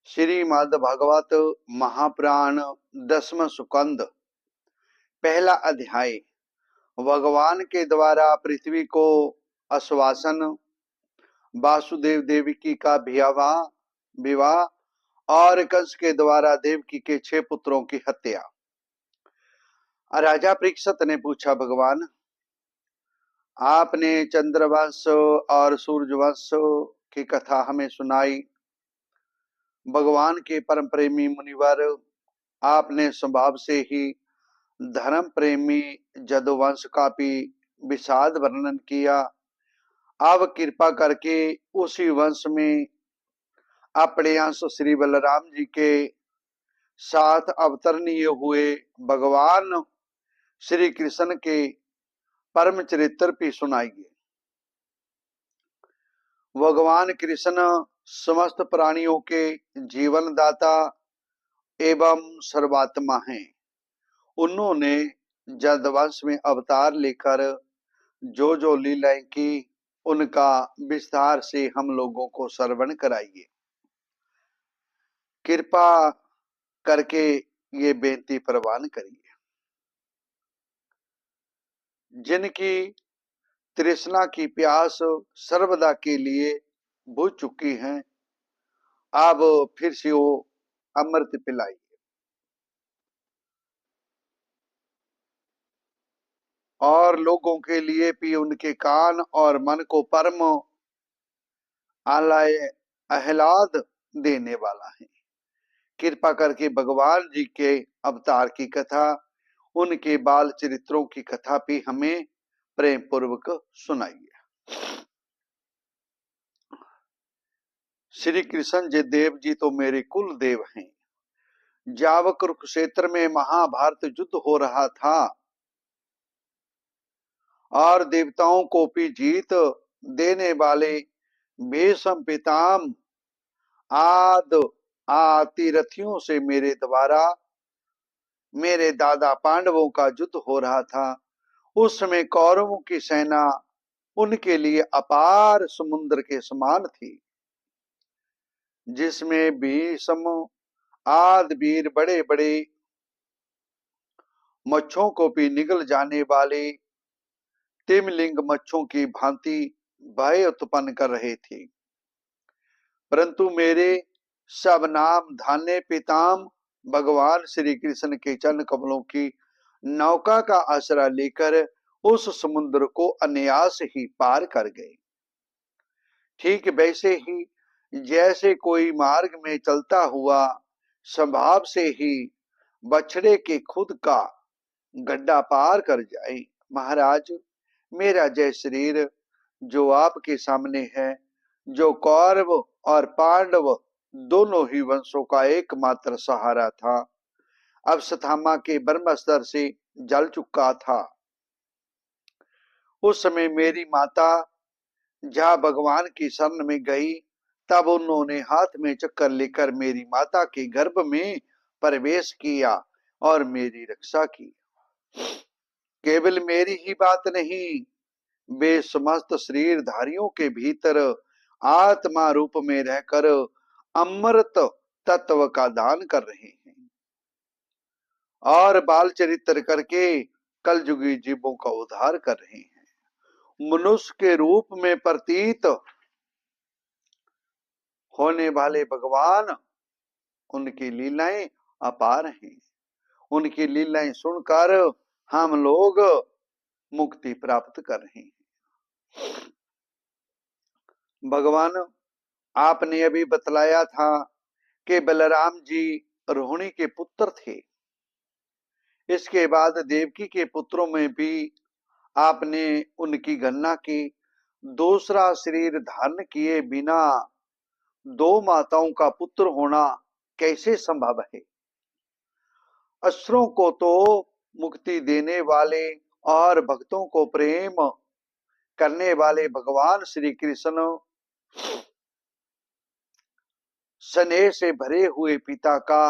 श्रीमद् भागवत महापुराण दसम स्कंद पहला अध्याय। भगवान के द्वारा पृथ्वी को आश्वासन, वासुदेव देवकी का विवाह और कंस के द्वारा देवकी के 6 पुत्रों की हत्या। राजा परीक्षित ने पूछा, भगवान आपने चंद्रवंश और सूर्यवंश की कथा हमें सुनाई। भगवान के परम प्रेमी मुनिवर, आपने स्वभाव से ही धर्म प्रेमी जदुवंश का भी विषाद वर्णन किया। अब कृपा करके उसी वंश में अपने अंश श्री बलराम जी के साथ अवतरणीय हुए भगवान श्री कृष्ण के परम चरित्र भी सुनाइए। भगवान कृष्ण समस्त प्राणियों के जीवन दाता एवं सर्वात्मा हैं। उन्होंने जदवंश में अवतार लेकर जो लीलाएं की, उनका विस्तार से हम लोगों को श्रवण कराइए। कृपा करके ये बेनती प्रवान करिए। जिनकी तृष्णा की प्यास सर्वदा के लिए बुझ चुकी है, अब फिर से वो अमृत पिलाइए। और लोगों के लिए भी उनके कान और मन को परम आह्लाद देने वाला है। कृपा करके भगवान जी के अवतार की कथा, उनके बाल चरित्रों की कथा भी हमें प्रेम पूर्वक सुनाइए। श्री कृष्ण जी देव जी तो मेरे कुल देव हैं। जब कुरुक्षेत्र में महाभारत युद्ध हो रहा था और देवताओं को भी जीत देने वाले भीष्म पितामह तीरथियों से मेरे द्वारा मेरे दादा पांडवों का युद्ध हो रहा था। उस समय कौरवों की सेना उनके लिए अपार समुद्र के समान थी, जिसमें भीष्म आदि वीर बड़े बड़े मच्छों को भी निगल जाने वाले तिमलिंग मच्छों की भांति भय उत्पन्न कर रहे थे। परंतु मेरे सब नाम धान्य पिताम भगवान श्री कृष्ण के चरण कमलों की नौका का आसरा लेकर उस समुद्र को अनायास ही पार कर गए। ठीक वैसे ही जैसे कोई मार्ग में चलता हुआ स्वभाव से ही बछड़े के खुद का गड्ढा पार कर जाए। महाराज, मेरा जय शरीर जो आपके सामने है, जो कौरव और पांडव दोनों ही वंशों का एकमात्र सहारा था, अब सथामा के ब्रह्म स्तर से जल चुका था। उस समय मेरी माता जहां भगवान की शरण में गई, तब उन्होंने हाथ में चक्कर लेकर मेरी माता के गर्भ में प्रवेश किया और मेरी रक्षा की। केवल मेरी ही बात नहीं, वे समस्त शरीरधारियों के भीतर आत्मा रूप में रहकर अमृत तत्व का दान कर रहे हैं और बाल चरित्र करके कलयुगी जीवों का उद्धार कर रहे हैं। मनुष्य के रूप में प्रतीत होने वाले भगवान, उनकी लीलाएं अपार हैं। उनकी लीलाएं सुनकर हम लोग मुक्ति प्राप्त कर रहे हैं। भगवान, आपने अभी बतलाया था कि बलराम जी रोहिणी के पुत्र थे। इसके बाद देवकी के पुत्रों में भी आपने उनकी गणना की। दूसरा शरीर धारण किए बिना 2 माताओं का पुत्र होना कैसे संभव है? असुरों को तो मुक्ति देने वाले और भक्तों को प्रेम करने वाले भगवान श्री कृष्ण स्नेह से भरे हुए पिता का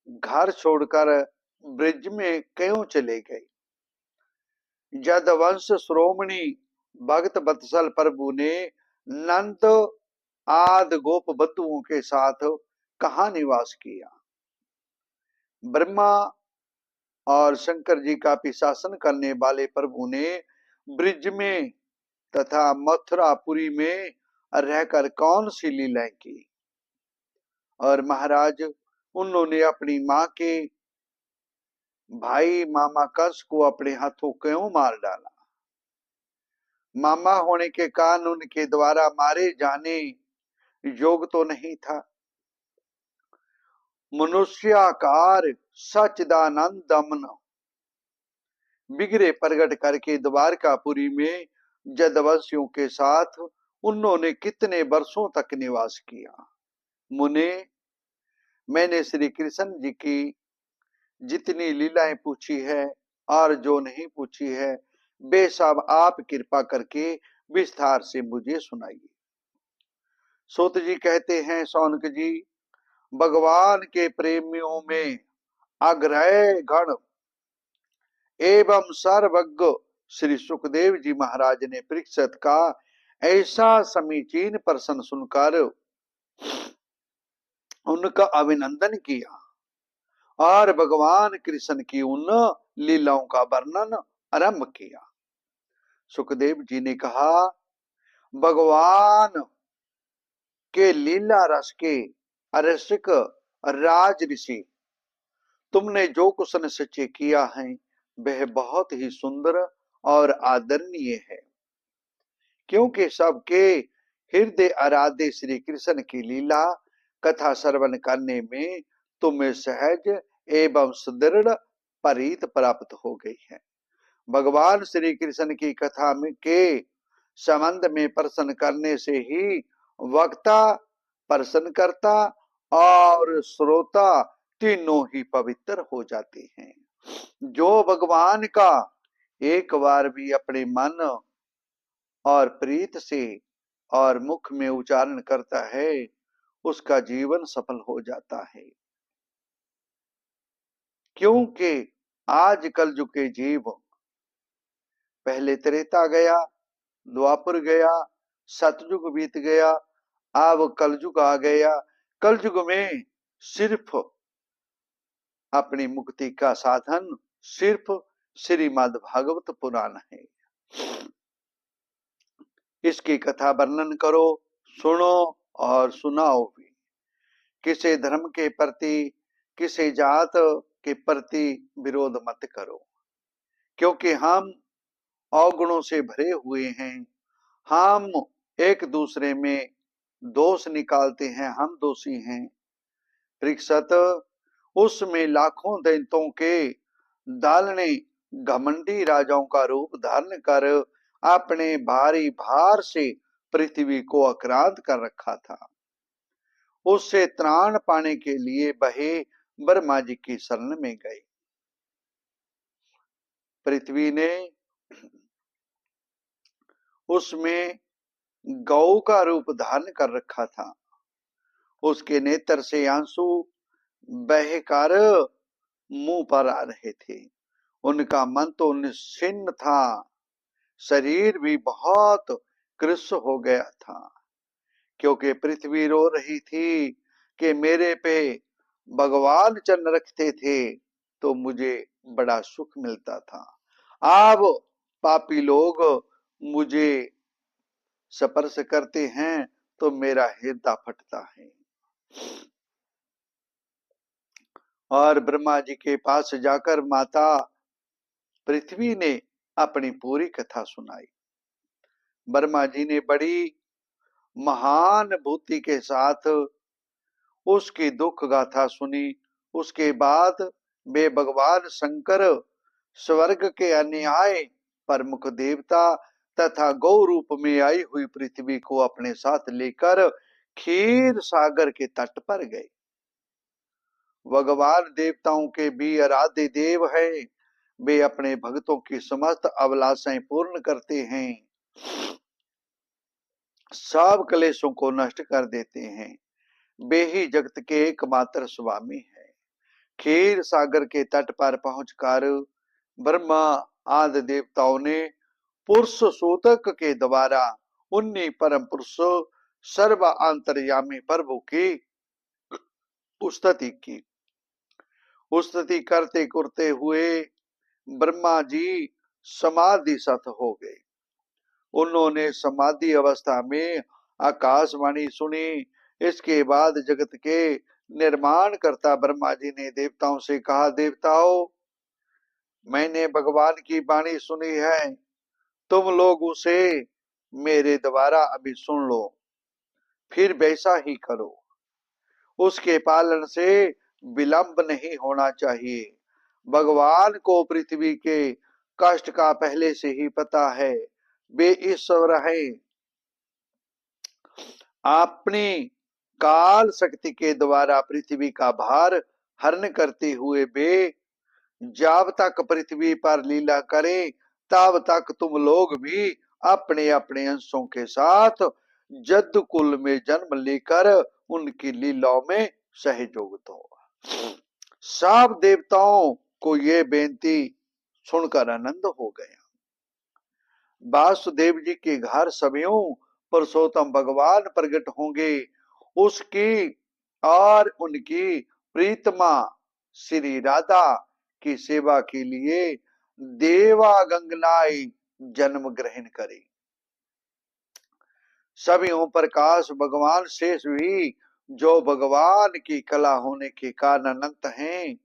घर छोड़कर ब्रिज में क्यों चले गए? जदवंश श्रोमणी भक्त वत्सल प्रभु ने नंद आदि गोप बंधुओं के साथ कहाँ निवास किया। ब्रह्मा और शंकर जी का भी शासन करने वाले प्रभु ने ब्रिज में तथा मथुरापुरी में रहकर कौन सी लीलाएं की। और महाराज, उन्होंने अपनी माँ के भाई मामा कंस को अपने हाथों क्यों मार डाला। मामा होने के कारण उनके द्वारा मारे जाने योग तो नहीं था। मनुष्याकार सच्चिदानंदमन बिगड़े प्रगट करके द्वारकापुरी में जदवंशियों के साथ उन्होंने कितने वर्षों तक निवास किया। मुने, मैंने श्री कृष्ण जी की जितनी लीलाएं पूछी है और जो नहीं पूछी है, वे सब आप कृपा करके विस्तार से मुझे सुनाइए। सूत जी कहते हैं, शौनक जी, भगवान के प्रेमियों में अग्रय गण एवं सर्वज्ञ श्री सुखदेव जी महाराज ने परीक्षित का ऐसा समीचीन प्रश्न सुनकर उनका अभिनंदन किया और भगवान कृष्ण की उन लीलाओं का वर्णन आरंभ किया। सुखदेव जी ने कहा, भगवान के लीला रस के रसिक राज ऋषि, तुमने जो कुछ निश्चय किया है वह बहुत ही सुंदर और आदरणीय है, क्योंकि सबके हृदय आराध्य श्री कृष्ण की लीला कथा श्रवण करने में तुम्हें सहज एवं सुदृढ़ प्रीत प्राप्त हो गई है। भगवान श्री कृष्ण की कथा में के संबंध में प्रश्न करने से ही वक्ता, प्रश्नकर्ता और श्रोता तीनों ही पवित्र हो जाते हैं। जो भगवान का एक बार भी अपने मन और प्रीत से और मुख में उच्चारण करता है, उसका जीवन सफल हो जाता है। क्योंकि आज कलयुग के जीव, पहले त्रेता गया, द्वापर गया, सतयुग बीत गया, अब कलयुग आ गया। कलयुग में सिर्फ अपनी मुक्ति का साधन सिर्फ श्रीमद् भागवत पुराण है। इसकी कथा वर्णन करो, सुनो और सुनाओ भी। किसी धर्म के प्रति, किसी जात के प्रति विरोध मत करो, क्योंकि हम अवगुणों से भरे हुए हैं। हम एक दूसरे में दोष निकालते हैं, हम दोषी हैं। परीक्षित, उसमें लाखों दैत्यों के दल ने घमंडी राजाओं का रूप धारण कर अपने भारी भार से पृथ्वी को आक्रांत कर रखा था। उससे त्राण पाने के लिए बहे ब्रह्मा जी की शरण में गए। पृथ्वी ने उसमें गौ का रूप धारण कर रखा था। उसके नेत्र से आंसू बहकर मुंह पर आ रहे थे। उनका मन तो निश्चिन्न था, शरीर भी बहुत कृश हो गया था, क्योंकि पृथ्वी रो रही थी कि मेरे पे भगवान चरण रखते थे तो मुझे बड़ा सुख मिलता था। अब पापी लोग मुझे स्पर्श करते हैं तो मेरा हृदय फटता है। और ब्रह्मा जी के पास जाकर माता पृथ्वी ने अपनी पूरी कथा सुनाई। ब्रह्मा जी ने बड़ी महानुभूति के साथ उसकी दुख गाथा सुनी। उसके बाद वे भगवान शंकर स्वर्ग के अन्याय प्रमुख देवता तथा गौ रूप में आई हुई पृथ्वी को अपने साथ लेकर क्षीर सागर के तट पर गए। भगवान देवताओं के भी आराध्य देव है। वे अपने भक्तों की समस्त अभिलाषाएं पूर्ण करते हैं, सब क्लेशों को नष्ट कर देते हैं। वे ही जगत के एकमात्र स्वामी है। क्षीर सागर के तट पर पहुंचकर ब्रह्मा आदि देवताओं ने पुरुष सूतक के द्वारा उन्हीं परम पुरुष सर्व अंतर्यामी प्रभु की स्तुति की। स्तुति करते करते हुए ब्रह्मा जी समाधिस्थ हो गए। उन्होंने समाधि अवस्था में आकाशवाणी सुनी। इसके बाद जगत के निर्माण करता ब्रह्मा जी ने देवताओं से कहा, देवताओं, मैंने भगवान की वाणी सुनी है, तुम लोग उसे मेरे द्वारा अभी सुन लो, फिर वैसा ही करो। उसके पालन से विलंब नहीं होना चाहिए। भगवान को पृथ्वी के कष्ट का पहले से ही पता है। वे ईश्वर है। अपनी काल शक्ति के द्वारा पृथ्वी का भार हरण करते हुए वे जब तक पृथ्वी पर लीला करें, तब तक तुम लोग भी अपने अपने अंशों के साथ जद्दु कुल में जन्म लेकर उनकी लीलाओं में सहयोग दो। सब देवताओं को ये बेनती सुनकर आनंद हो गया। वासुदेव जी के घर सभ्यों पुरुषोत्तम भगवान प्रकट होंगे। उसकी और उनकी प्रीतमा श्री राधा की सेवा के लिए देवा गंगनाई जन्म ग्रहण करे। सभ्यों प्रकाश भगवान शेष भी, जो भगवान की कला होने के कारण अनंत हैं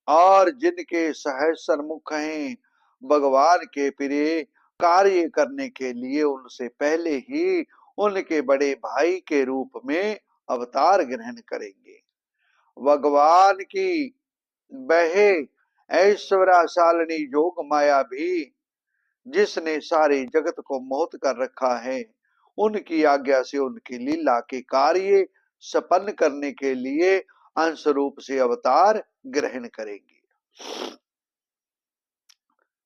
और जिनके सहस्र मुख हैं, भगवान के प्रिय कार्य करने के लिए उनसे पहले ही उनके बड़े भाई के रूप में अवतार ग्रहण करेंगे। भगवान की वह ऐश्वर्यशालिनी योग माया भी, जिसने सारे जगत को मोहित कर रखा है, उनकी आज्ञा से उनकी लीला के कार्य संपन्न करने के लिए अंश रूप से अवतार ग्रहण करेंगे।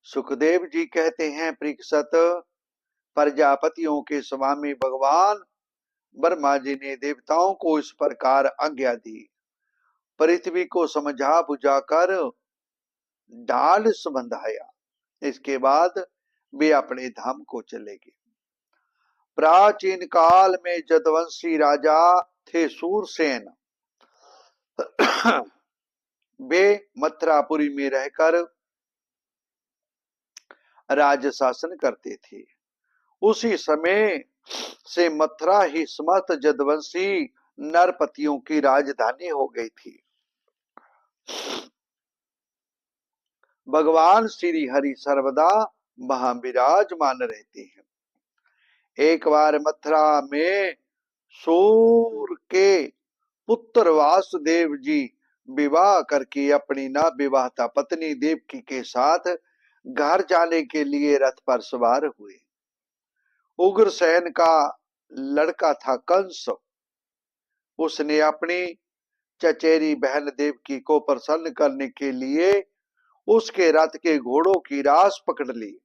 सुखदेव जी कहते हैं, परीक्षित, प्रजापतियों के स्वामी भगवान ब्रह्मा जी ने देवताओं को इस प्रकार आज्ञा दी। पृथ्वी को समझा बुझाकर ढाल बंधाया। इसके बाद वे अपने धाम को चले गए। प्राचीन काल में जदवंशी राजा थे सूरसेन। वे मथुरापुरी में रहकर राज्य शासन करते थे। उसी समय से मथुरा ही समस्त जदवंशी नरपतियों की राजधानी हो गई थी। भगवान श्री हरि सर्वदा वहां विराजमान रहते हैं। एक बार मथुरा में सूर के पुत्र वासुदेव जी विवाह करके अपनी नवविवाहिता पत्नी देवकी के साथ घर जाने के लिए रथ पर सवार हुए। उग्रसेन का लड़का था कंस। उसने अपनी चचेरी बहन देवकी को प्रसन्न करने के लिए उसके रथ के घोड़ों की रास पकड़ ली।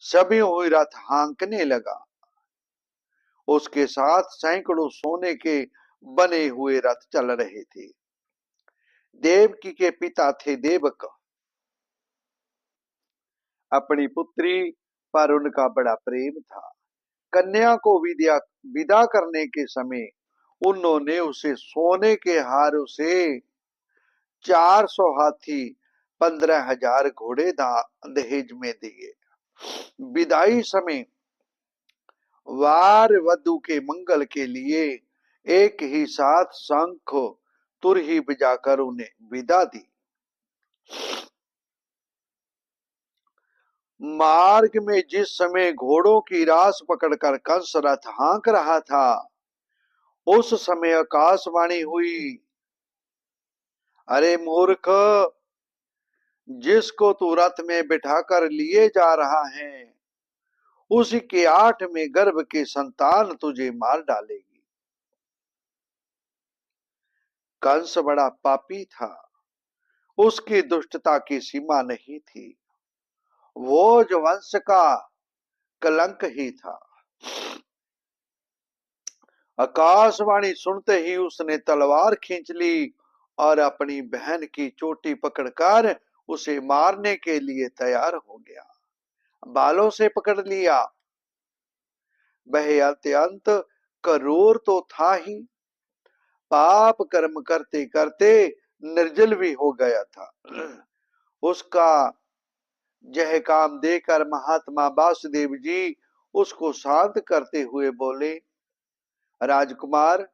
सभी हुई रथ हाँकने लगा। उसके साथ सैकड़ों सोने के बने हुए रथ चल रहे थे। देवकी के पिता थे देवक। अपनी पुत्री पर उनका बड़ा प्रेम था। कन्या को विदा करने के समय उन्होंने उसे सोने के हारों से 400 हाथी, 15,000 घोड़े दहेज में दिए। विदाई समय वार वधु के मंगल के लिए एक ही साथ शंख तुरही बजाकर उन्हें विदा दी। मार्ग में जिस समय घोड़ों की रास पकड़कर कंस रथ हाँक रहा था, उस समय आकाशवाणी हुई, अरे मूर्ख, जिसको तू रथ में बिठाकर लिए जा रहा है, उसी के 8वें गर्भ की संतान तुझे मार डालेगी। कंस बड़ा पापी था। उसकी दुष्टता की सीमा नहीं थी। वो जो वंश का कलंक ही था। आकाशवाणी सुनते ही उसने तलवार खींच ली और अपनी बहन की चोटी पकड़कर उसे मारने के लिए तैयार हो गया। बालों से पकड़ लिया। वह अत्यंत क्रूर तो था ही, पाप कर्म करते करते निर्जल भी हो गया था। उसका यह काम देखकर महात्मा वासुदेव जी उसको शांत करते हुए बोले, राजकुमार,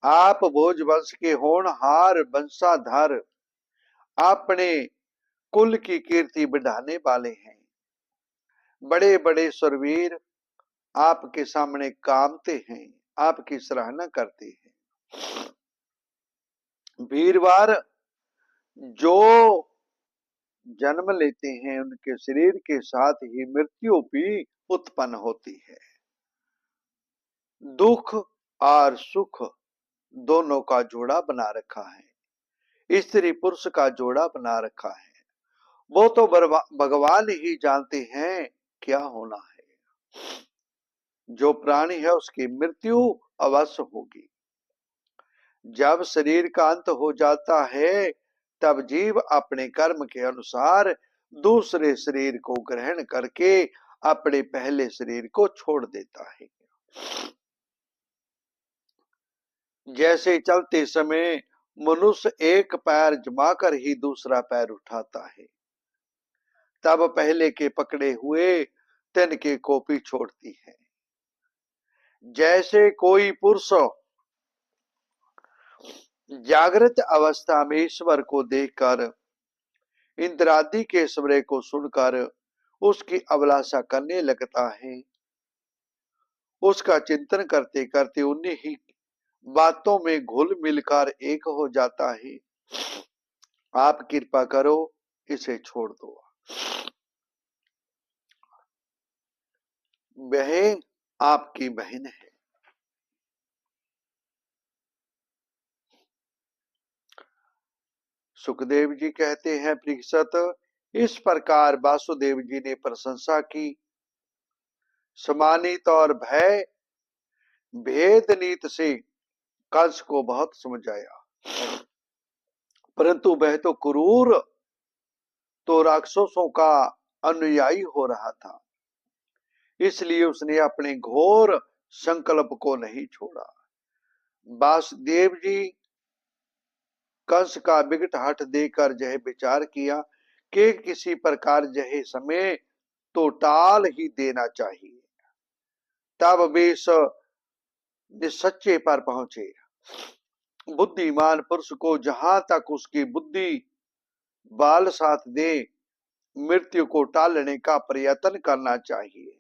आप भोजवंश के होनहार वंशाधर, अपने कुल की कीर्ति बढ़ाने वाले हैं। बड़े बड़े सुरवीर आपके सामने कामते हैं, आपकी सराहना करते हैं। वीरवार जो जन्म लेते हैं उनके शरीर के साथ ही मृत्यु भी उत्पन्न होती है। दुख और सुख दोनों का जोड़ा बना रखा है, स्त्री पुरुष का जोड़ा बना रखा है। वो तो भगवान ही जानते हैं क्या होना है। जो प्राणी है उसकी मृत्यु अवश्य होगी। जब शरीर का अंत हो जाता है तब जीव अपने कर्म के अनुसार दूसरे शरीर को ग्रहण करके अपने पहले शरीर को छोड़ देता है। जैसे चलते समय मनुष्य एक पैर जमाकर ही दूसरा पैर उठाता है, तब पहले के पकड़े हुए तिनके को भी छोड़ती है। जैसे कोई पुरुष जागृत अवस्था में ईश्वर को देखकर, इंद्रादि के स्वरे को सुनकर उसकी अभिलाषा करने लगता है, उसका चिंतन करते करते उन्हीं ही बातों में घुल मिलकर एक हो जाता है। आप कृपा करो, इसे छोड़ दो। वह आपकी बहन है। सुखदेव जी कहते हैं, परीक्षित, इस प्रकार वासुदेव जी ने प्रशंसा की। सम्मानित और भय भेद नीति से कंस को बहुत समझाया, परंतु वह तो क्रूर, तो राक्षसों का अनुयायी हो रहा था, इसलिए उसने अपने घोर संकल्प को नहीं छोड़ा। वासुदेव जी कंस का विकट हठ देकर यह विचार किया कि किसी प्रकार यह समय तो टाल ही देना चाहिए। तब वे सच्चे पर पहुंचे। बुद्धिमान पुरुष को जहां तक उसकी बुद्धि बाल साथ दे मृत्यु को टालने का प्रयत्न करना चाहिए।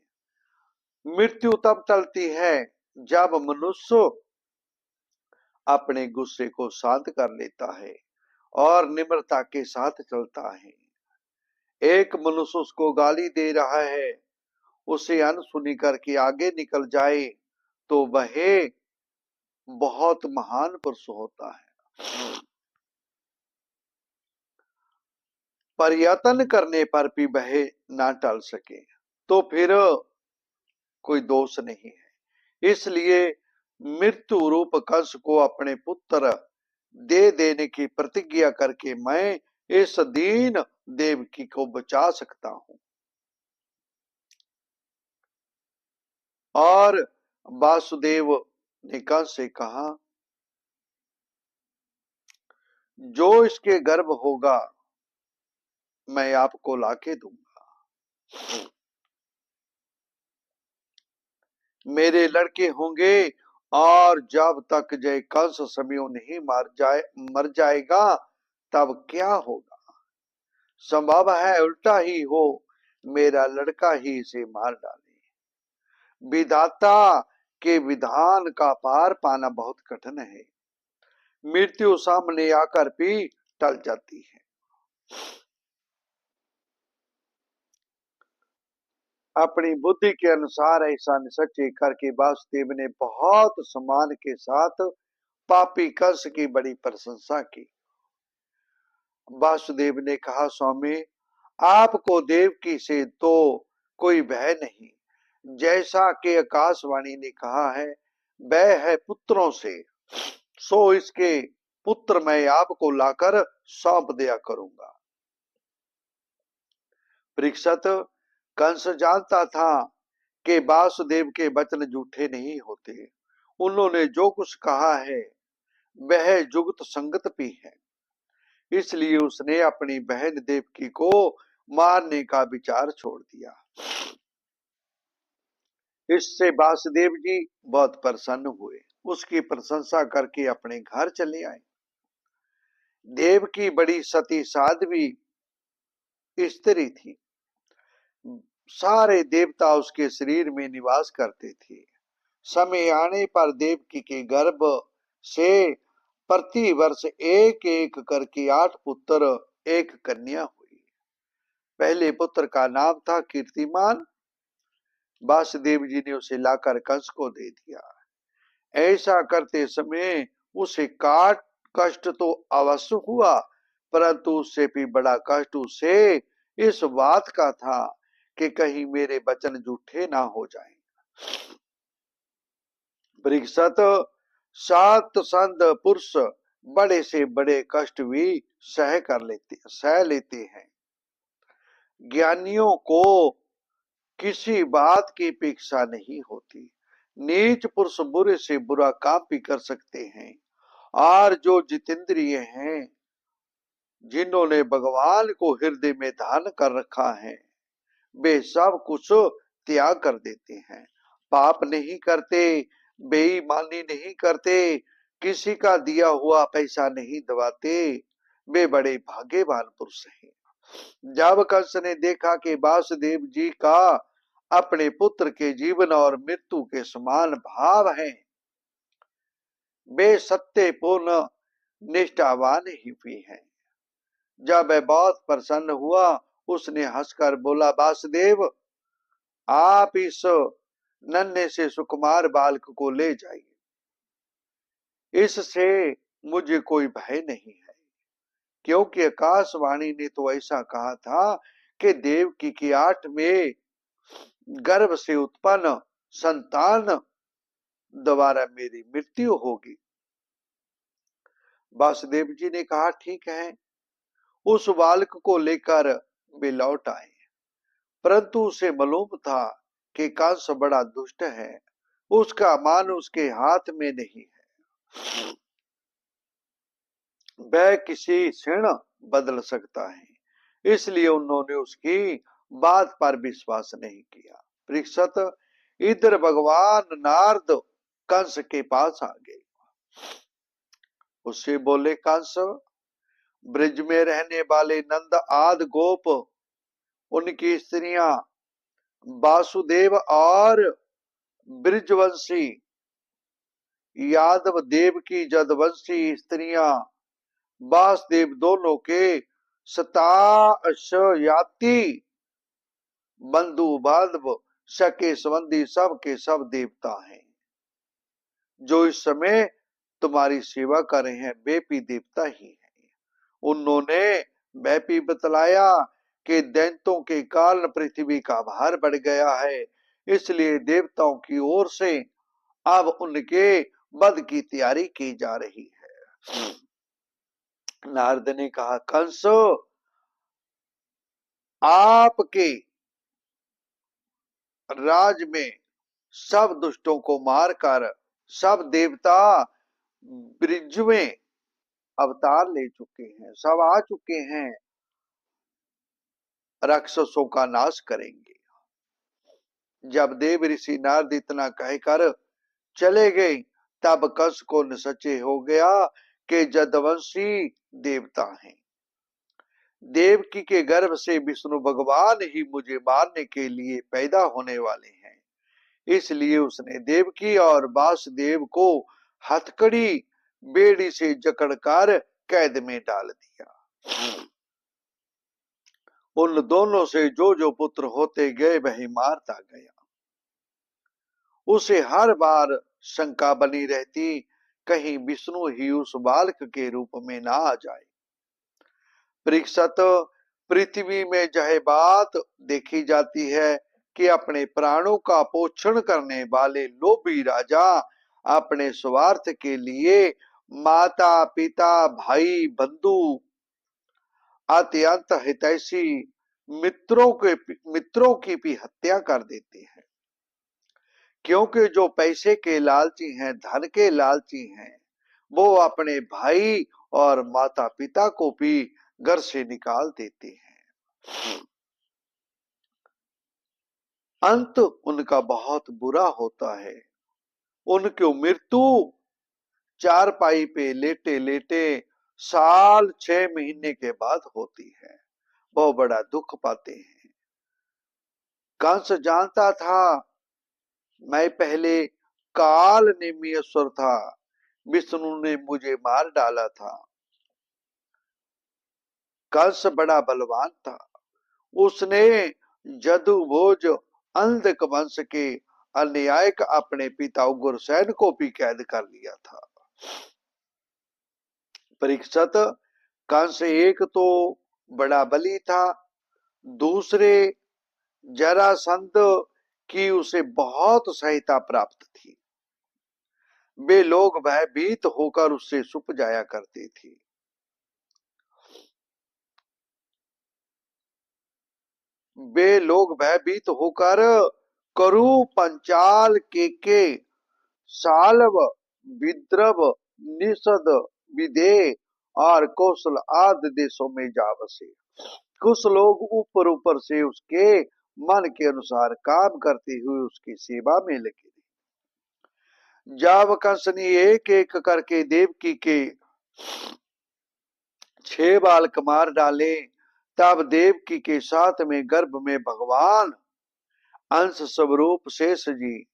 मृत्यु तब टलती है जब मनुष्य अपने गुस्से को शांत कर लेता है और निम्रता के साथ चलता है। एक मनुष्य उसको गाली दे रहा है, उसे अनसुनी करके आगे निकल जाए तो वह बहुत महान पुरुष होता है। प्रयत्न करने पर भी वह ना टल सके तो फिर कोई दोष नहीं है। इसलिए मृत्यु रूप कंस को अपने पुत्र दे देने की प्रतिज्ञा करके मैं इस दीन देवकी को बचा सकता हूं। और वासुदेव ने कंस से कहा, जो इसके गर्भ होगा मैं आपको लाके दूंगा। मेरे लड़के होंगे और जब तक जय कंस समयो नहीं मर जाएगा तब क्या होगा। संभव है उल्टा ही हो, मेरा लड़का ही इसे मार डाले। विधाता के विधान का पार पाना बहुत कठिन है। मृत्यु सामने आकर भी टल जाती है। अपनी बुद्धि के अनुसार ऐसा निश्चय करके वासुदेव ने बहुत सम्मान के साथ पापी कंस की बड़ी प्रशंसा की। वासुदेव ने कहा, स्वामी, आपको देवकी से तो कोई भय नहीं। जैसा कि आकाशवाणी ने कहा है, भय है पुत्रों से, सो इसके पुत्र मैं आपको लाकर सौंप दिया करूंगा। परीक्षित, कंस जानता था कि वासुदेव के वचन झूठे नहीं होते। उन्होंने जो कुछ कहा है वह जुगत संगत भी है। इसलिए उसने अपनी बहन देवकी को मारने का विचार छोड़ दिया। इससे वासुदेव जी बहुत प्रसन्न हुए, उसकी प्रशंसा करके अपने घर चले आए। देवकी बड़ी सती साध्वी स्त्री थी। सारे देवता उसके शरीर में निवास करते थे। समय आने पर देवकी के गर्भ से प्रति वर्ष एक एक करके 8 पुत्र, एक कन्या हुई। पहले पुत्र का नाम था कीर्तिमान। वासुदेव जी ने उसे लाकर कंस को दे दिया। ऐसा करते समय उसे काट कष्ट तो अवश्य हुआ, परंतु उससे भी बड़ा कष्ट उसे इस बात का था कि कहीं मेरे वचन झूठे ना हो जाएं। परीक्षित, सात संत पुरुष बड़े से बड़े कष्ट भी सह लेते हैं। ज्ञानियों को किसी बात की अपेक्षा नहीं होती। नीच पुरुष बुरे से बुरा काम भी कर सकते हैं, और जो जितेंद्रिय हैं, जिन्होंने भगवान को हृदय में धारण कर रखा है, वे सब कुछ त्याग कर देते हैं। पाप नहीं करते, बेईमानी नहीं करते, किसी का दिया हुआ पैसा नहीं दबाते। वे बड़े भाग्यवान पुरुष हैं। जब कंस ने देखा कि वासुदेव जी का अपने पुत्र के जीवन और मृत्यु के समान भाव है, वे सत्यपूर्ण निष्ठावान ही भी हैं। जब वह बहुत प्रसन्न हुआ, उसने हंसकर बोला, वासुदेव, आप इस नन्हे से सुकुमार बालक को ले जाइए, इससे मुझे कोई भय नहीं है। क्योंकि आकाशवाणी ने तो ऐसा कहा था कि देवकी की 8वें गर्भ से उत्पन्न संतान द्वारा मेरी मृत्यु होगी। वासुदेव जी ने कहा, ठीक है। उस बालक को लेकर वे लौट आए, परंतु उसे मालूम था कि कंस बड़ा दुष्ट है, उसका मान उसके हाथ में नहीं है, वह किसी क्षण बदल सकता है। इसलिए उन्होंने उसकी बात पर विश्वास नहीं किया। परीक्षित, इधर भगवान नारद कंस के पास आ गए। उससे बोले, कंस, ब्रिज में रहने वाले नंद आदि गोप, उनकी स्त्रियां वासुदेव और ब्रिजवंशी यादव देव की जदवंशी स्त्रियां वासुदेव दोनों के सताशयाति बंधु बांधव सके संबंधी सब के सब देवता हैं। जो इस समय तुम्हारी सेवा कर रहे हैं, वे भी देवता ही हैं। उन्होंने वह भी बतलाया कि दैत्यों के कारण पृथ्वी का भार बढ़ गया है, इसलिए देवताओं की ओर से अब उनके वध की तैयारी की जा रही है। नारद ने कहा, कंस, आपके राज में सब दुष्टों को मारकर सब देवता ब्रिज में अवतार ले चुके हैं, सब आ चुके हैं, राक्षसों का नाश करेंगे। जब देव ऋषि नारद इतना कहकर चले गए, तब कंस को निश्चय हो गया कि जदवंशी देवता हैं। देवकी के गर्भ से विष्णु भगवान ही मुझे मारने के लिए पैदा होने वाले हैं। इसलिए उसने देवकी और वासुदेव को हथकड़ी बेड़ी से जकड़कर कैद में डाल दिया। उन दोनों से जो जो पुत्र होते गए वही मारता गया। उसे हर बार शंका बनी रहती, कहीं विष्णु ही उस बालक के रूप में ना आ जाए। परीक्षित, पृथ्वी में यह बात देखी जाती है कि अपने प्राणों का पोषण करने वाले लोभी राजा अपने स्वार्थ के लिए माता पिता भाई बंधु अत्यंत हितैषी मित्रों की भी हत्या कर देते हैं। क्योंकि जो पैसे के लालची हैं, धन के लालची हैं, वो अपने भाई और माता पिता को भी घर से निकाल देते हैं। अंत उनका बहुत बुरा होता है। उनकी मृत्यु चारपाई पे लेटे लेटे साल 6 महीने के बाद होती है। बहुत बड़ा दुख पाते हैं। कंस जानता था मैं पहले काल नेमियश्वर था, विष्णु ने मुझे मार डाला था। कंस बड़ा बलवान था। उसने जदुभोज अंधक वंश के अन्यायिक अपने पिता उग्रसेन को भी कैद कर लिया था। परीक्षित, कंस एक तो बड़ा बली था, दूसरे जरासंध की उसे बहुत सहायता प्राप्त थी। वे लोग भयभीत होकर उससे छुप जाया करते थे। वे लोग भयभीत होकर करु पंचाल के सालव विद्रव निषद विदेह और कौशल आदि देशों में जा बसे। कुछ लोग ऊपर ऊपर से उसके मन के अनुसार काम करते हुए उसकी सेवा में लगे। जब कंस ने एक एक करके देवकी के 6 बालक मार डाले, तब देवकी के साथ में गर्भ में भगवान अंश स्वरूप शेष जी,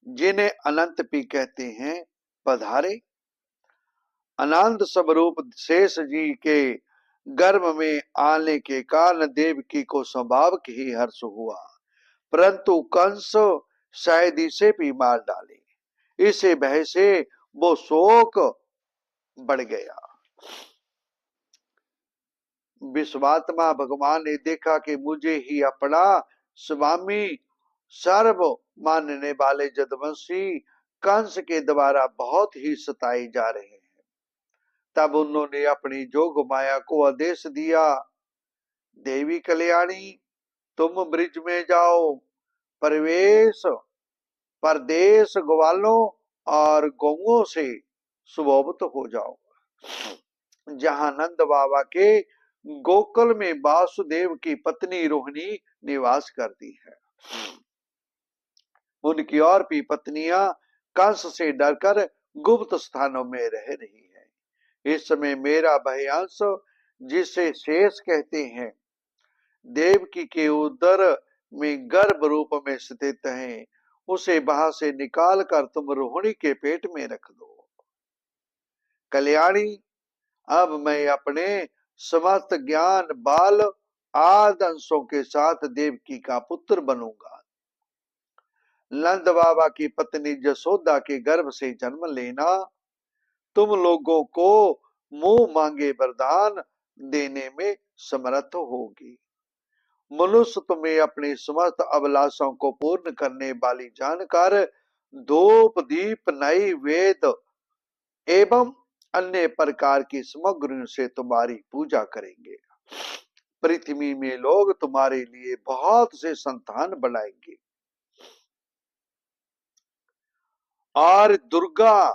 जिन्हें अनंत भी कहते हैं, पधारे। अनंत स्वरूप शेष जी के गर्भ में आने के कारण देवकी को स्वाभाविक ही हर्ष हुआ, परंतु कंस शायद इसे भी मार डाले। इसे भय से वो शोक बढ़ गया। विश्वात्मा भगवान ने देखा कि मुझे ही अपना स्वामी सर्व मानने वाले जदवंशी कंस के द्वारा बहुत ही सताए जा रहे हैं। तब उन्होंने अपनी जोग माया को आदेश दिया, देवी कल्याणी, तुम ब्रिज में जाओ, प्रवेश परदेश ग्वालों और गौओं से सुभोभित हो जाओ, जहां नंद बाबा के गोकुल में वासुदेव की पत्नी रोहिणी निवास करती है। उनकी और भी पत्नियां कंस से डरकर गुप्त स्थानों में रह रही है। इस समय मेरा भयांश, जिसे शेष कहते हैं, देवकी के उदर में गर्भ रूप में स्थित है, उसे वहां से निकाल कर तुम रोहिणी के पेट में रख दो। कल्याणी, अब मैं अपने समस्त ज्ञान बाल आदि अंशों के साथ देवकी का पुत्र बनूंगा। नंद बाबा की पत्नी जसोदा के गर्भ से जन्म लेना तुम लोगों को मुंह मांगे वरदान देने में समर्थ होगी। मनुष्य तुम्हें अपनी समस्त अभिलाषाओं को पूर्ण करने वाली जानकर धूप दीप नई वेद एवं अन्य प्रकार की सामग्रियों से तुम्हारी पूजा करेंगे। पृथ्वी में लोग तुम्हारे लिए बहुत से संतान बनाएंगे और दुर्गा,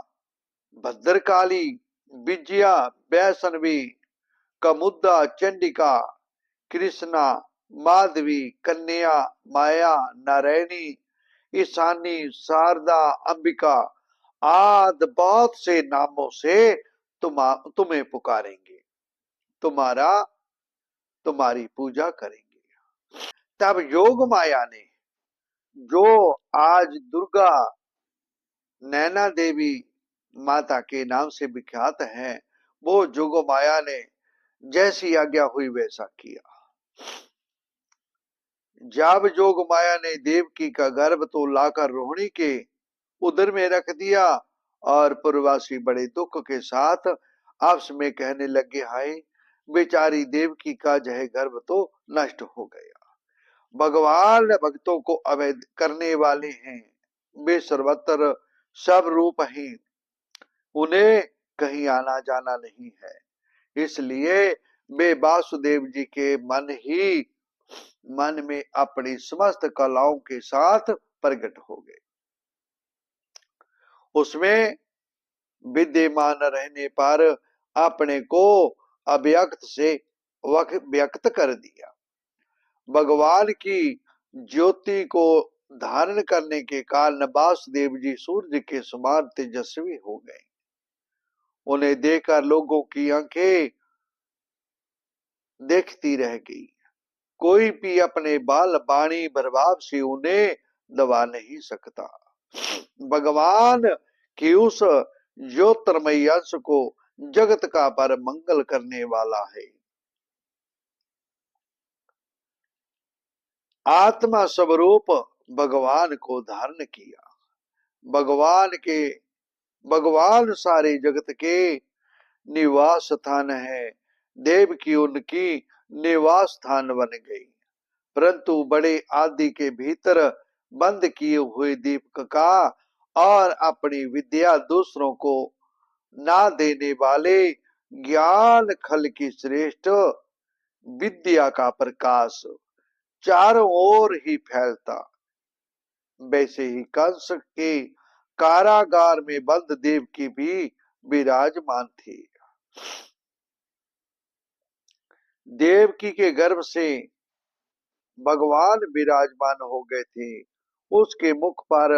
भद्रकाली, विजया, वैष्णवी, कमुद्दा, चंडिका, कृष्णा, माधवी, कन्या, माया, नारायणी, ईशानी, शारदा, अंबिका आदि बहुत से नामों से तुम्हें पुकारेंगे, तुम्हारी पूजा करेंगे। तब योग माया ने, जो आज दुर्गा नैना देवी माता के नाम से विख्यात है, वो जोग माया ने जैसी आज्ञा हुई वैसा किया। जब जोग माया ने देवकी का गर्भ तो लाकर रोहिणी के उदर में रख दिया और पूर्ववासी बड़े दुख के साथ आपस में कहने लगे, हाय बेचारी देवकी का जय गर्भ तो नष्ट हो गया। भगवान भक्तों को अवैध करने वाले हैं, वे सर्वत्र सब रूपहीन, उन्हें कहीं आना जाना नहीं है, इसलिए वे वासुदेव जी के मन में अपनी समस्त कलाओं के साथ प्रकट हो गए। उसमें विद्यमान रहने पर अपने को अव्यक्त से व्यक्त कर दिया। भगवान की ज्योति को धारण करने के कारण वासुदेव जी सूर्य के समान तेजस्वी हो गए। उन्हें देखकर लोगों की आंखें देखती रह गई। कोई भी अपने बाल बाणी प्रभाव से उन्हें दबा नहीं सकता। भगवान की उस ज्योतिर्मय अंश को जगत का पर मंगल करने वाला है। आत्मा स्वरूप भगवान को धारण किया। भगवान सारे जगत के निवास स्थान है। देव की उनकी निवास स्थान बन गई। परंतु बड़े आदि के भीतर बंद किए हुए दीपक का और अपनी विद्या दूसरों को ना देने वाले ज्ञान खल की श्रेष्ठ विद्या का प्रकाश चारों ओर ही फैलता। वैसे ही कंस के कारागार में बंद देव की भी विराजमान थी। देवकी के गर्भ से भगवान विराजमान हो गए थे। उसके मुख पर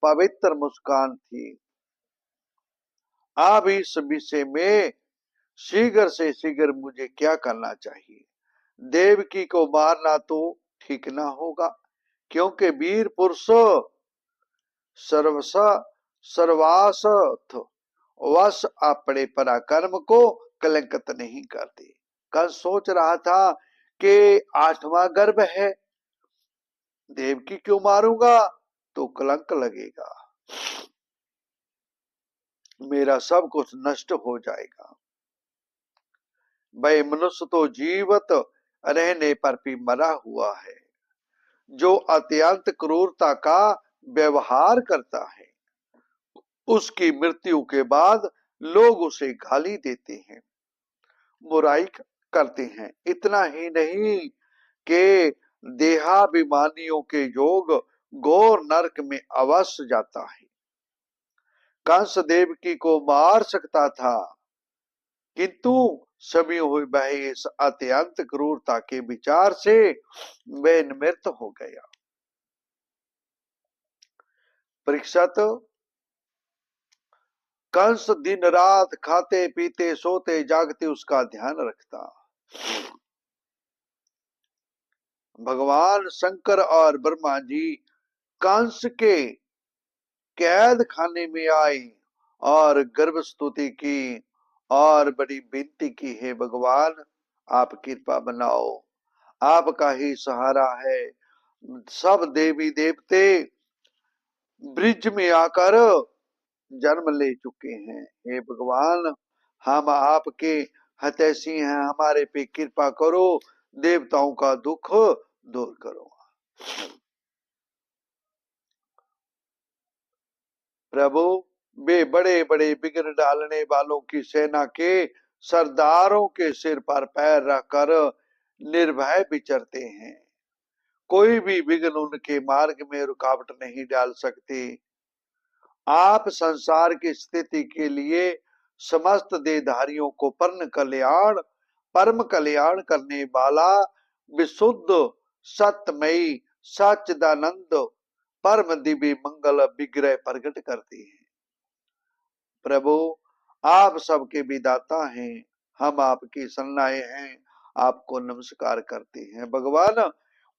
पवित्र मुस्कान थी। अब इस विषय में शीघ्र से शीघ्र मुझे क्या करना चाहिए? देवकी को मारना तो ठीक ना होगा, क्योंकि वीर पुरुष सर्वासथ वश अपने पराक्रम को कलंकित नहीं करते। कल सोच रहा था कि 8वां गर्भ है, देवकी क्यों मारूंगा तो कलंक लगेगा, मेरा सब कुछ नष्ट हो जाएगा। भाई मनुष्य तो जीवित रहने पर भी मरा हुआ है। जो अत्यंत क्रूरता का व्यवहार करता है, उसकी मृत्यु के बाद लोग उसे गाली देते हैं, बुराई करते हैं। इतना ही नहीं कि देहाभिमानियों के योग घोर नरक में अवश्य जाता है। कंस देवकी को मार सकता था, किंतु सभी हुई वह इस अत्यंत क्रूरता के विचार से वह निवृत्त हो गया। परीक्षित, कंस दिन रात खाते पीते सोते जागते उसका ध्यान रखता। भगवान शंकर और ब्रह्मा जी कंस के कैद खाने में आए और गर्भ स्तुति की और बड़ी विनती की, है भगवान आप कृपा बनाओ, आपका ही सहारा है। सब देवी देवते ब्रिज में आकर जन्म ले चुके हैं। हे भगवान, हम आपके हितैषी हैं, हमारे पे कृपा करो, देवताओं का दुख दूर करो। प्रभु, वे बड़े बड़े विघ्न डालने वालों की सेना के सरदारों के सिर पर पैर रखकर निर्भय विचरते हैं। कोई भी विघ्न उनके मार्ग में रुकावट नहीं डाल सकते। आप संसार की स्थिति के लिए समस्त देहधारियों को परम कल्याण करने वाला विशुद्ध सत्यमयी सच्चिदानंद परम दिव्य मंगल विग्रह प्रकट करती है। प्रभु, आप सबके विदाता हैं, हम आपकी शरणाए हैं, आपको नमस्कार करते हैं। भगवान,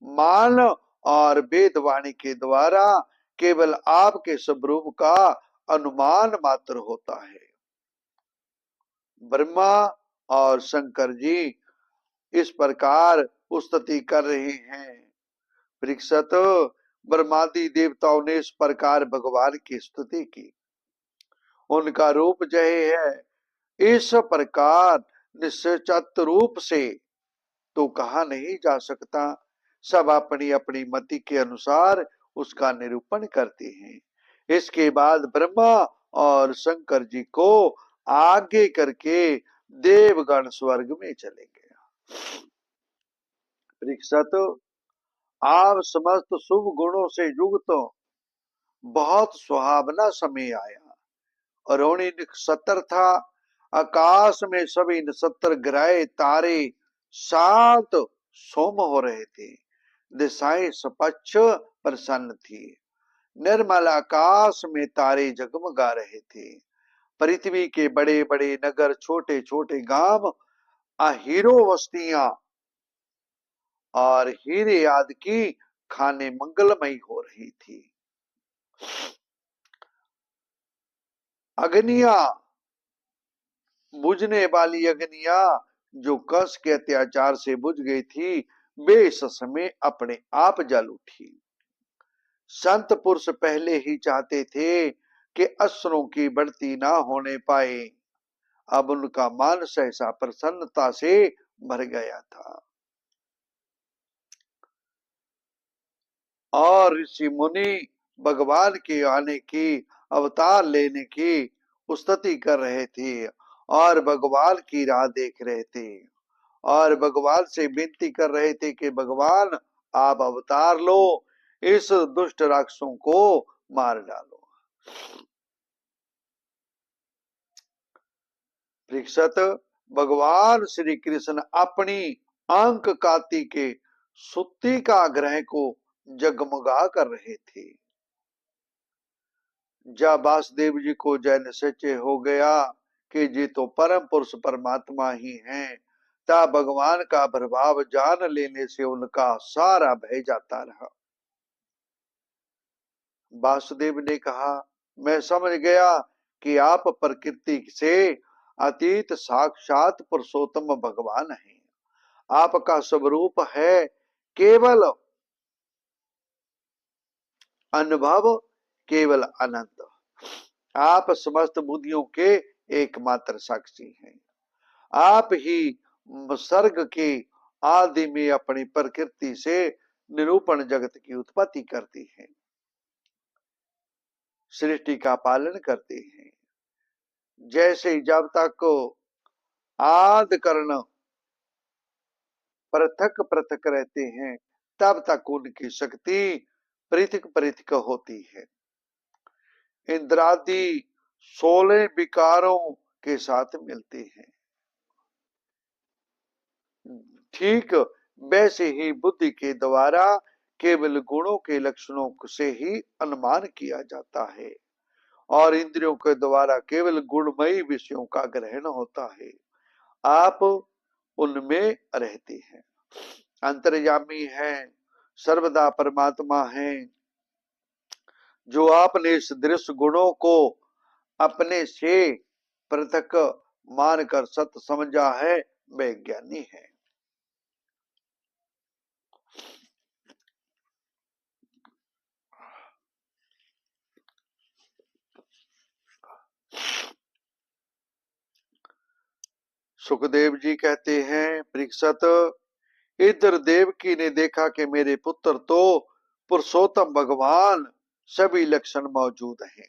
मान और वेद वाणी के द्वारा केवल आपके स्वरूप का अनुमान मात्र होता है। ब्रह्मा और शंकर जी इस प्रकार स्तुति कर रहे हैं। परीक्षित, ब्रह्मादि देवताओं ने इस प्रकार भगवान की स्तुति की। उनका रूप जय है, इस प्रकार निश्चित रूप से तो कहा नहीं जा सकता। सब अपनी अपनी मति के अनुसार उसका निरूपण करते हैं। इसके बाद ब्रह्मा और शंकर जी को आगे करके देवगण स्वर्ग में चले गए। परीक्षित, आप समस्त शुभ गुणों से युक्त बहुत सुहावना समय आया। रोणी नक्षत्र था। आकाश में सभी नक्षत्र ग्रह तारे शांत सोम हो रहे थे। दिशाएं स्वच्छ प्रसन्न थी। निर्मल आकाश में तारे जगमगा रहे थे। पृथ्वी के बड़े बड़े नगर, छोटे छोटे गांव, हीरो बस्तियां और हीरे आदि की खाने मंगलमयी हो रही थी। अग्नियां, बुझने वाली अग्नियां जो कंस के अत्याचार से बुझ गई थी, वे इस समय अपने आप जल उठी। संत पुरुष पहले ही चाहते थे कि असुरों की बढ़ती ना होने पाए। अब उनका मानस ऐसा प्रसन्नता से भर गया था। और ऋषि मुनि भगवान के आने की, अवतार लेने की स्तुति कर रहे थे और भगवान की राह देख रहे थे और भगवान से विनती कर रहे थे कि भगवान आप अवतार लो, इस दुष्ट राक्षसों को मार डालो। परीक्षित, भगवान श्री कृष्ण अपनी अंक काती के सुत्ती का ग्रह को जगमगा कर रहे थे। जब वासुदेव जी को जय निश्चय हो गया कि जी तो परम पुरुष परमात्मा ही हैं, तब भगवान का प्रभाव जान लेने से उनका सारा भय जाता रहा। वासुदेव ने कहा, मैं समझ गया कि आप प्रकृति से अतीत साक्षात पुरुषोत्तम भगवान हैं। आपका स्वरूप है केवल अनुभव, केवल अनंत। आप समस्त बुद्धियों के एकमात्र साक्षी हैं। आप ही सर्ग के आदि में अपनी प्रकृति से निरूपण जगत की उत्पत्ति करती हैं, सृष्टि का पालन करते हैं। जैसे जब तक आदि कर्ण पृथक पृथक रहते हैं, तब तक उनकी शक्ति पृथक पृथक होती है। इंद्रादि 16 विकारों के साथ मिलते हैं। ठीक वैसे ही बुद्धि के द्वारा केवल गुणों के लक्षणों से ही अनुमान किया जाता है और इंद्रियों के द्वारा केवल गुणमयी विषयों का ग्रहण होता है। आप उनमें रहते हैं, अंतर्यामी हैं, सर्वदा परमात्मा हैं। जो आपने इस दृश्य गुणों को अपने से पृथक मानकर सत्य समझा है, वह ज्ञानी है। सुखदेव जी कहते हैं, परीक्षित, इधर देवकी ने देखा कि मेरे पुत्र तो पुरुषोत्तम भगवान सभी लक्षण मौजूद हैं।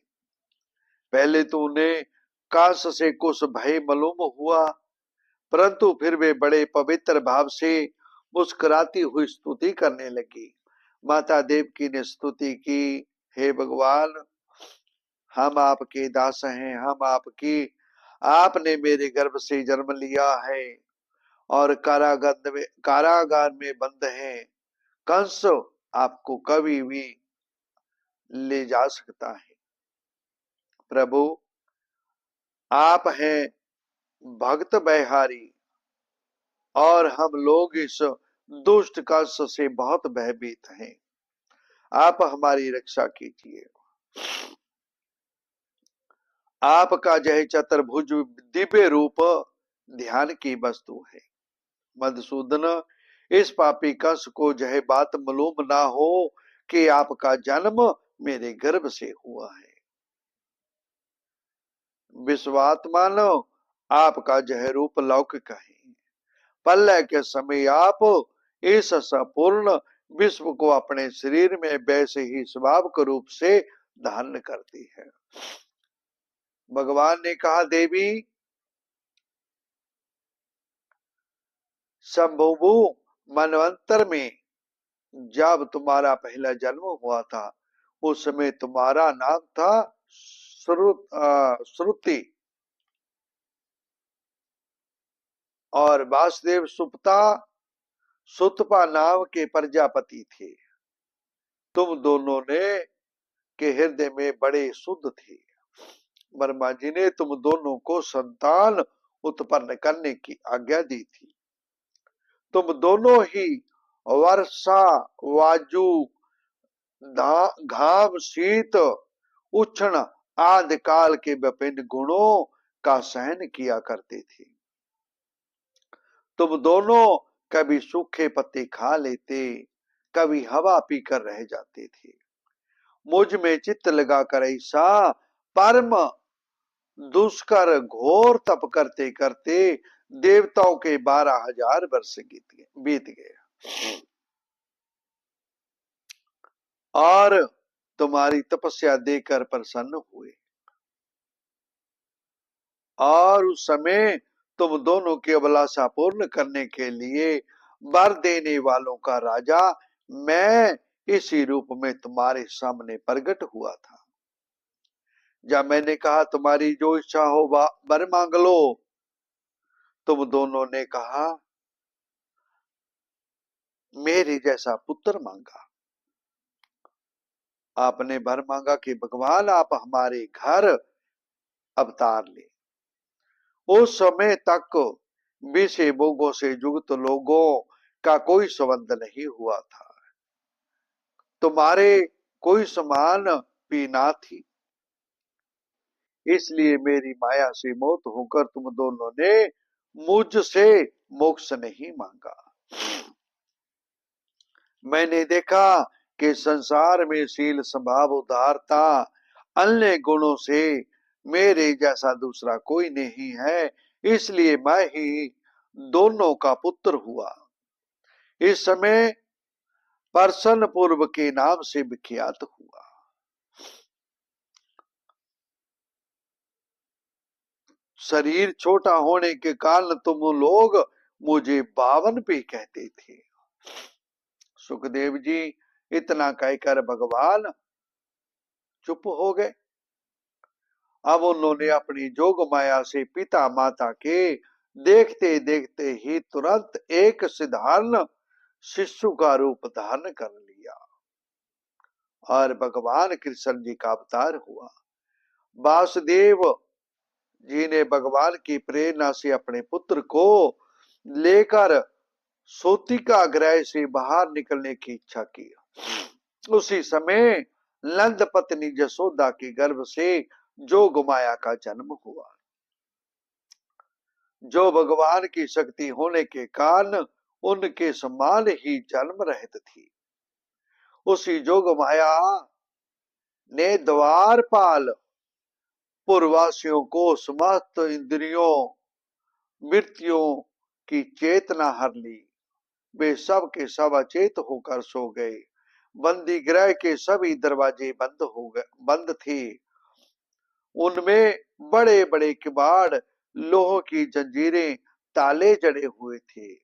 पहले तो उन्हें काश से कुछ भय मालूम हुआ, परंतु फिर वे बड़े पवित्र भाव से मुस्कुराती हुई स्तुति करने लगी। माता देवकी ने स्तुति की, हे भगवान, हम आपके दास हैं, हम आपकी, आपने मेरे गर्भ से जन्म लिया है और कारागार में बंद हैं। कंस आपको कभी भी ले जा सकता है। प्रभु, आप हैं भक्त बहिहारी और हम लोग इस दुष्ट कंस से बहुत भयभीत हैं। आप हमारी रक्षा कीजिए। आपका जय चतुर्भुज दिव्य रूप ध्यान की वस्तु है। मधुसूदन, इस पापी कंस को यह बात मालूम ना हो कि आपका जन्म मेरे गर्भ से हुआ है। विश्वात्मानो, आपका यह रूप लौकिक है। प्रलय के समय आप इस संपूर्ण विश्व को अपने शरीर में वैसे ही स्वाभाविक रूप से धारण करती है। भगवान ने कहा, देवी, संभोभू मनवंतर में जब तुम्हारा पहला जन्म हुआ था, उस समय तुम्हारा नाम था श्रुति और वासुदेव सुतपा नाम के प्रजापति थे। तुम दोनों ने के हृदय में बड़े शुद्ध थे। ब्रह्मा जी ने तुम दोनों को संतान उत्पन्न करने की आज्ञा दी थी। तुम दोनों ही वर्षा, वायु, घाम, शीत, उष्ण आदि काल के विभिन्न गुणों का सहन किया करते थे। तुम दोनों कभी सूखे पत्ते खा लेते, कभी हवा पीकर रह जाते थे। मुझ में चित्त लगाकर ऐसा परम दुष्कर घोर तप करते करते देवताओं के 12,000 वर्ष बीत गए और तुम्हारी तपस्या देकर प्रसन्न हुए। और उस समय तुम दोनों की अभिलाषा पूर्ण करने के लिए वर देने वालों का राजा मैं इसी रूप में तुम्हारे सामने प्रकट हुआ था। जब मैंने कहा तुम्हारी जो इच्छा हो वर मांग लो, तुम दोनों ने कहा मेरे जैसा पुत्र मांगा। आपने वर मांगा कि भगवान आप हमारे घर अवतार ले। उस समय तक विषय भोगों से युक्त लोगों का कोई संबंध नहीं हुआ था। तुम्हारे कोई समान भी ना थी, इसलिए मेरी माया से मोहित होकर तुम दोनों ने मुझसे मोक्ष नहीं मांगा। मैंने देखा कि संसार में शील, स्वभाव, उदारता, अन्य गुणों से मेरे जैसा दूसरा कोई नहीं है, इसलिए मैं ही दोनों का पुत्र हुआ। इस समय प्रसन्न पूर्व के नाम से विख्यात हुआ। शरीर छोटा होने के कारण तुम लोग मुझे बावन भी कहते थे। सुखदेव जी इतना कहकर भगवान चुप हो गए। अब उन्होंने अपनी जोग माया से पिता माता के देखते देखते ही तुरंत एक साधारण शिशु का रूप धारण कर लिया और भगवान कृष्ण जी का अवतार हुआ। वासुदेव जी ने भगवान की प्रेरणा से अपने पुत्र को लेकर सोतिका ग्रह से बाहर निकलने की इच्छा की। उसी समय नंद पत्नी जसोदा के गर्भ से जोग माया का जन्म हुआ, जो भगवान की शक्ति होने के कारण उनके समान ही जन्म रहित थी। उसी जोग माया ने द्वारपाल पूर्ववासियों को समस्त इंद्रियों मृत्युओं की चेतना हर ली। वे सब के सब अचेत होकर सो गए। बंदी गृह के सभी दरवाजे बंद थे। उनमें बड़े बड़े किवाड़, लोहों की जंजीरें, ताले जड़े हुए थे,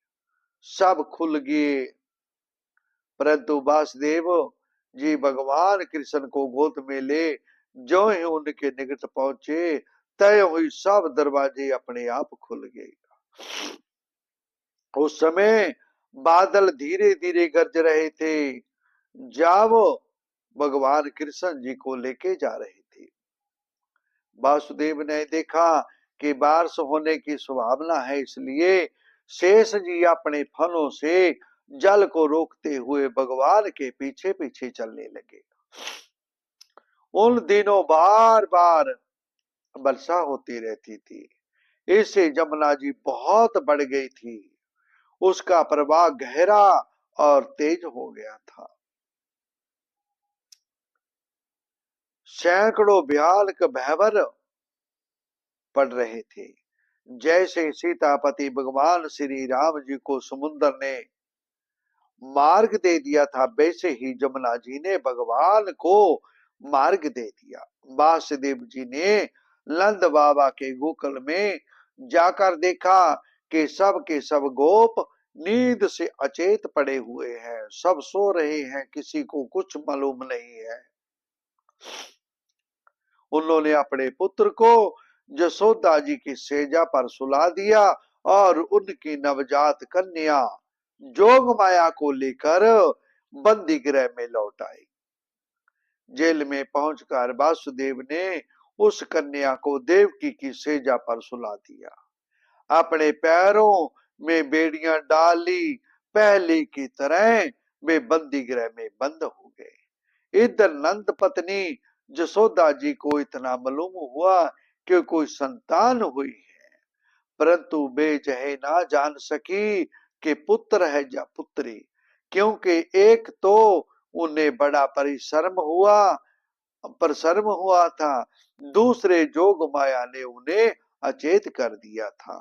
सब खुल गए। परंतु वासुदेव जी भगवान कृष्ण को गोद में ले जो ही उनके निकट पहुंचे, तय हुई सब दरवाजे अपने आप खुल गए। उस समय बादल धीरे धीरे गरज रहे थे, जब भगवान कृष्ण जी को लेके जा रहे थे। वासुदेव ने देखा कि बारिश होने की संभावना है, इसलिए शेष जी अपने फनों से जल को रोकते हुए भगवान के पीछे पीछे चलने लगे। उन दिनों बार बार वर्षा होती रहती थी, इससे जमुना जी बहुत बढ़ गई थी। उसका प्रवाह गहरा और तेज हो गया था। सैकड़ों भयानक भयवर पड़ रहे थे। जैसे सीतापति भगवान श्री राम जी को समुद्र ने मार्ग दे दिया था, वैसे ही जमुना जी ने भगवान को मार्ग दे दिया। वासुदेव जी ने नंद बाबा के गोकुल में जाकर देखा कि सब के सब गोप नींद से अचेत पड़े हुए हैं, सब सो रहे हैं, किसी को कुछ मालूम नहीं है। उन्होंने अपने पुत्र को यशोदा जी की सेजा पर सुला दिया और उनकी नवजात कन्या जोग माया को लेकर बंदी गृह में लौट आई। जेल में पहुंचकर वासुदेव ने उस कन्या को देवकी की सेजा पर सुला दिया, अपने पैरों में बेड़ियां डाली, पहले की तरह वे बंदी गृह में बंद हो गए। इधर नंद पत्नी जसोदा जी को इतना मालूम हुआ कि कोई संतान हुई है, परंतु वे चाहे ना जान सकी कि पुत्र है या पुत्री, क्योंकि एक तो उन्हें बड़ा परिश्रम हुआ था, दूसरे जोग माया ने उन्हें अचेत कर दिया था।